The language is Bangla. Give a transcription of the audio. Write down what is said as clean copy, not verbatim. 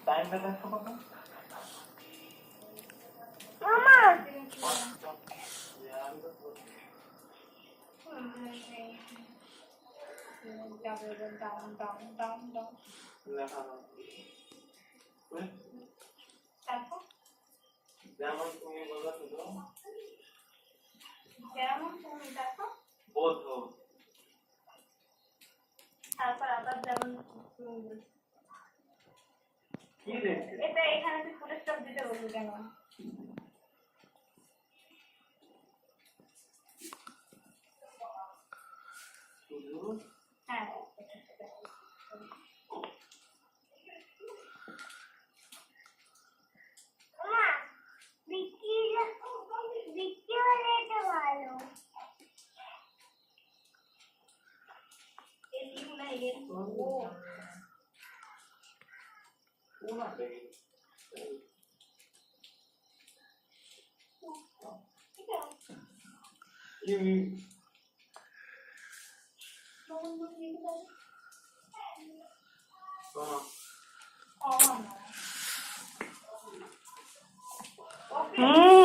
টাইম দেখো কত? মামা যেমন তুমি বলছো তো যেমন তুমি দেখো বোঝো তারপর আবার যেমন কি দেখছো? এটা এখানে তুই ফুল স্টপ দিতে বলবি কেন? শুধু হ্যাঁ una vez হুম